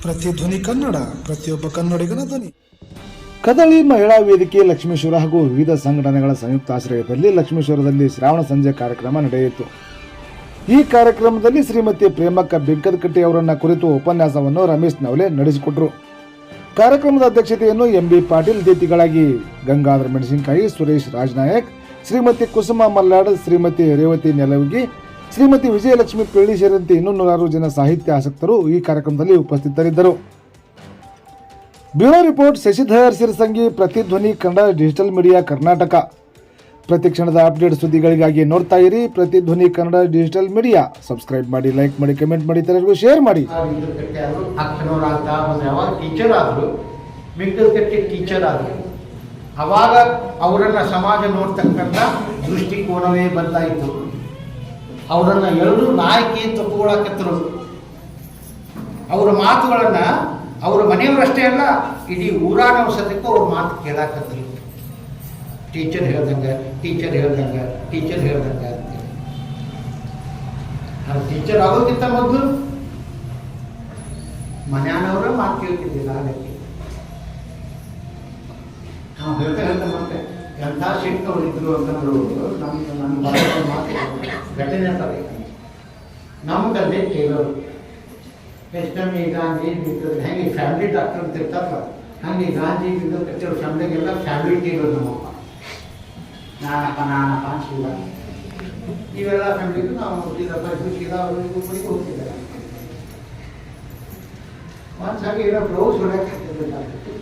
ಪ್ರತಿಧ್ವನಿ ಕನ್ನಡ, ಪ್ರತಿಯೊಬ್ಬ ಕನ್ನಡಿಗನ ಧ್ವನಿ. ಕದಳಿ ಮಹಿಳಾ ವೇದಿಕೆ ಲಕ್ಷ್ಮೇಶ್ವರ ಹಾಗೂ ವಿವಿಧ ಸಂಘಟನೆಗಳ ಸಂಯುಕ್ತ ಆಶ್ರಯದಲ್ಲಿ ಲಕ್ಷ್ಮೇಶ್ವರದಲ್ಲಿ ಶ್ರಾವಣ ಸಂಜೆ ಕಾರ್ಯಕ್ರಮ ನಡೆಯಿತು. ಈ ಕಾರ್ಯಕ್ರಮದಲ್ಲಿ ಶ್ರೀಮತಿ ಪ್ರೇಮಕ್ಕ ಬೆಂಕದಕಟ್ಟಿ ಅವರನ್ನ ಕುರಿತು ಉಪನ್ಯಾಸವನ್ನು ರಮೇಶ್ ನವಲೆ ನಡೆಸಿಕೊಟ್ಟರು. ಕಾರ್ಯಕ್ರಮದ ಅಧ್ಯಕ್ಷತೆಯನ್ನು ಎಂಬಿ ಪಾಟೀಲ್, ಅತಿಥಿಗಳಾಗಿ ಗಂಗಾಧರ ಮೆಣಸಿನಕಾಯಿ, ಸುರೇಶ್ ರಾಜನಾಯಕ್, ಶ್ರೀಮತಿ ಕುಸುಮ ಮಲ್ಲಾಡ್, ಶ್ರೀಮತಿ ರೇವತಿ ನೆಲವಿಗಿ, ಶ್ರೀಮತಿ ವಿಜಯಲಕ್ಷ್ಮಿ ಪಿಳ್ಳಿ ಸೇರಿದಂತೆ ಇನ್ನೂ 100 ಜನ ಸಾಹಿತ್ಯ ಆಸಕ್ತರು ಈ ಕಾರ್ಯಕ್ರಮದಲ್ಲಿ ಉಪಸ್ಥಿತರಿದ್ದರು. Bureau report Shashidhar Sirasangi, Prathidhvani Kannada digital media Karnataka. ಪ್ರತಿಕ್ಷಣದ ಅಪ್ಡೇಟ್ ಸುದ್ದಿಗಳಿಗಾಗಿ ನೋಡ್ತಾ ಇರಿ Prathidhvani Kannada digital media. Subscribe ಮಾಡಿ, ಲೈಕ್ ಮಾಡಿ, ಕಮೆಂಟ್ ಮಾಡಿ, ಎಲ್ಲರಿಗೂ ಶೇರ್ ಮಾಡಿ. ಟೀಚರ್ ಆದರು, ಟೀಚರ್ ಆದರು. ಅವಾಗ ಅವರನ್ನು ಸಮಾಜ ನೋಡ್ತಕ್ಕಂಥ ದೃಷ್ಟಿಕೋನವೇ ಬದಲಾಯಿತು. ಅವರನ್ನು ಎಲ್ಲರೂ ನಾಯಕಿ ತಪ್ಪುಗಳಾಕತ್ತರು. ಅವರ ಮಾತುಗಳನ್ನು ಅವರ ಮನೆಯವರಷ್ಟೇ ಅಲ್ಲ, ಇಡೀ ಊರಾನ ಸದ್ಯಕ್ಕೂ ಅವ್ರ ಮಾತು ಕೇಳಾಕತ್ತರು. ಟೀಚರ್ ಹೇಳ್ದಂಗೆ ಅಂತೇಳಿ. ನಾವು ಟೀಚರ್ ಆಗೋಕ್ಕಿಂತ ಮೊದಲು ಮನೆಯವರ ಮಾತು ಕೇಳ್ತಿದ್ದಿಲ್ಲ. ಹಾಗಾಗಿ ನಾವು ಹೇಳ್ತಾ ಮತ್ತೆ ಎಂಥ ಶಿಕ್ಷಕರು ಇದ್ರು ಅಂತಂದ್ರು ನನ್ನ ಮಾತು ಘಟನೆ ಅಂತಾರೆ. ನಮ್ಮ ತಂದೆ ಕೇಳೋರು ಎಷ್ಟೊಮ್ಮೆ ಗಾಂಧಿ ಹೆಂಗೆ ಫ್ಯಾಮಿಲಿ ಡಾಕ್ಟರ್ ಅಂತ ಇರ್ತಾರಲ್ಲ, ಹಂಗೆ ಗಾಂಧಿ ಕಟ್ಟಿರೋ ಫ್ಯಾಮಿಲಿಗೆಲ್ಲ ಫ್ಯಾಮಿಲಿ ಕೇಳೋರು. ನಮ್ಮಪ್ಪ ನಾನಪ್ಪ ಶಿವ ಇವೆಲ್ಲ ಫ್ಯಾಮಿಲಿಗೂ ನಾವು ಶಿವ ಹೋಗ್ತಿದ್ದಾರೆ. ಒಂದು ಹಾಗೆ ಏನೋ ಬ್ಲೌಸ್ ಹೊಡಕ್ಕೆ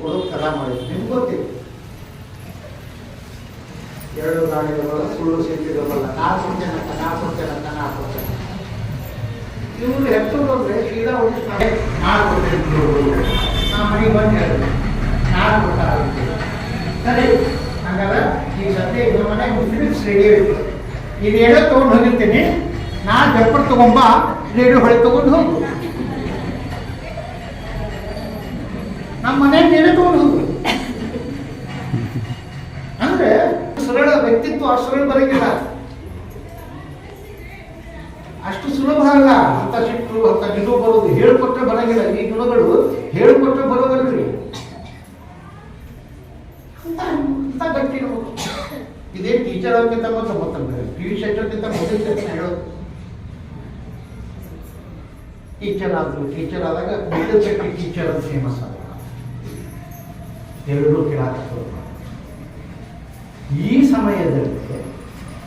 ಕೊಡೋದು ಕಲ ಮಾಡಿದ್ರು. ನಿಮ್ಗೆ ಗೊತ್ತಿಲ್ಲ, 2 ಗಾಡಿಗಳು ಸುಳ್ಳು ಸಿಕ್ಕಿರೋಲ್ಲ. ನಾ ಕೊಡ್ತೇನೆ. ಇವರು ಹೆತ್ತೋದ್ರೆ ಸೀದಾ ಹೋಗಿ ನಾನು ಕೊಡ್ತೇನೆ, ನಾ ಮನೆಗೆ ಬಂದು ಹೇಳಿದೆ ನಾನು ಕೊಟ್ಟಾಗುತ್ತೆ. ಸರಿ, ಹಂಗಾದ್ರೆ ಈ ಸದ್ಯ ಇದ್ರ ಮನೆಗೆ ಫಿಲಿಪ್ಸ್ ರೇಡಿಯೋ ಇತ್ತು, ಇದು ರೇಡಿಯೋ ತೊಗೊಂಡು ಹೋಗಿರ್ತೀನಿ, ನಾನು ಜಪ್ಪರ್ ತಗೊಂಬ ರೇಡಿಯೋ ಹೊಳೆ ತಗೊಂಡು ಹೋಗು. ನಮ್ಮ ಮನೆಯಲ್ಲಿ ರೇಡಿಯೋ ತಗೊಂಡು ಹೋಗು ಅಂದ್ರೆ ಸರಳ ವ್ಯಕ್ತಿತ್ವ. ಅಷ್ಟು ಸರಳ ಬರೋಂಗಿಲ್ಲ, ಅಷ್ಟು ಸುಲಭ ಅಲ್ಲ. ಅಂತ ಸಿಟ್ಟು ಅಂತ ಗಿಡು ಬರೋದು ಹೇಳ್ಕೊಟ್ರೆ ಬರೋಂಗಿಲ್ಲ. ಈ ಗುಣಗಳು ಹೇಳ್ಕೊಟ್ರೆ ಬರೋದಲ್ರಿ, ಅಂತ ಗಟ್ಟಿ ಇರ್ಬೇಕು. ಇದೇ ಟೀಚರ್ ಅವ್ರಿಗಿಂತ ಮೊದಲು ಗೊತ್ತಂದ್ರೆ ಟಿವಿ ಸೆಂಟರ್ಗಿಂತ ಮೊದಲು ಹೇಳೋದು. ಟೀಚರ್ ಆದಾಗ ಗಟ್ಟಿ ಟೀಚರ್ ಅಂತ ಫೇಮಸ್ ಆದ. ಎರಡೂ ಕೇಳಾಕ ಈ ಸಮಯದಲ್ಲಿ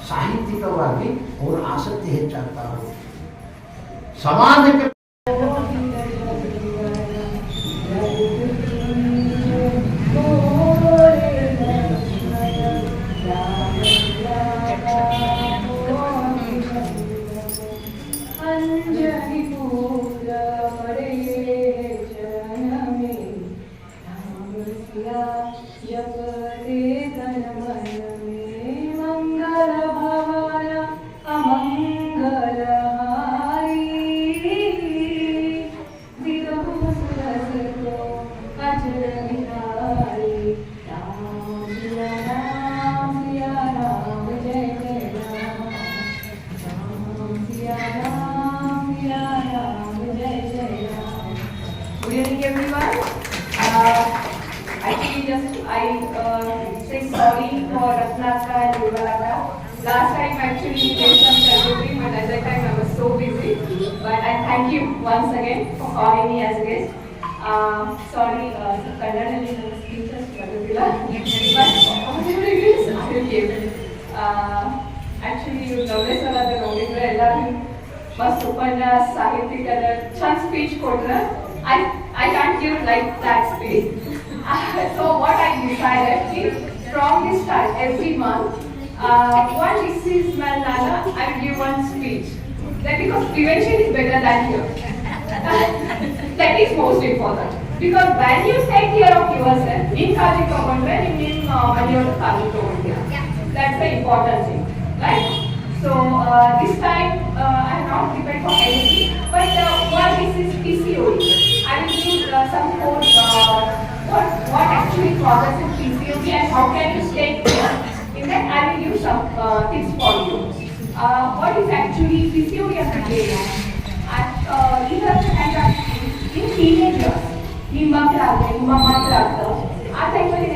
ಸಾಹಿತ್ಯಿಕವಾಗಿ ಅವರ ಆಸಕ್ತಿ ಹೆಚ್ಚಾಗ್ತಾ ಇದೆ. ಸಮಾಜಕ್ಕೆ everyone. Actually, I say sorry for Ratnaka and Vivalaka. Last time actually we did some celebrating, but at that time I was so busy. But I thank you once again for calling me as a guest. Sorry, Kannadalli ನನ್ನ speeches ಬರೋದಿಲ್ಲ, but whatever it is, I will give. Actually, you notice ಅಲ್ಲ ನೋಡಿದ್ರೆ ಎಲ್ಲರೂ ಮಸ್ತ್ ಉಪನ್ಯಾಸ ಸಾಹಿತ್ಯಿಕದ ಚಂದ speech ಕೊಟ್ರೆ I can't give like that speech. So what I decided is from this time every month, one disease Nana, I will give one speech. That because prevention is better than cure. That is most important. Because when you take care of yourself, in kaji togondre, in maniyora kaji togondre. That's the important thing, right? So this time I am not prepared for anything, but one disease PCOD. I will give some code, what actually causes PCOD and how can you stay clear. In that I will give some tips for you. What is actually PCOD and these are the in teenagers. ಮಾತ್ರ ಆಗ್ತದೆ, ನಿಮ್ಮ ಮಾತ್ರ ಆಗ್ತದೆ. ಆ ಟೈಮಲ್ಲಿ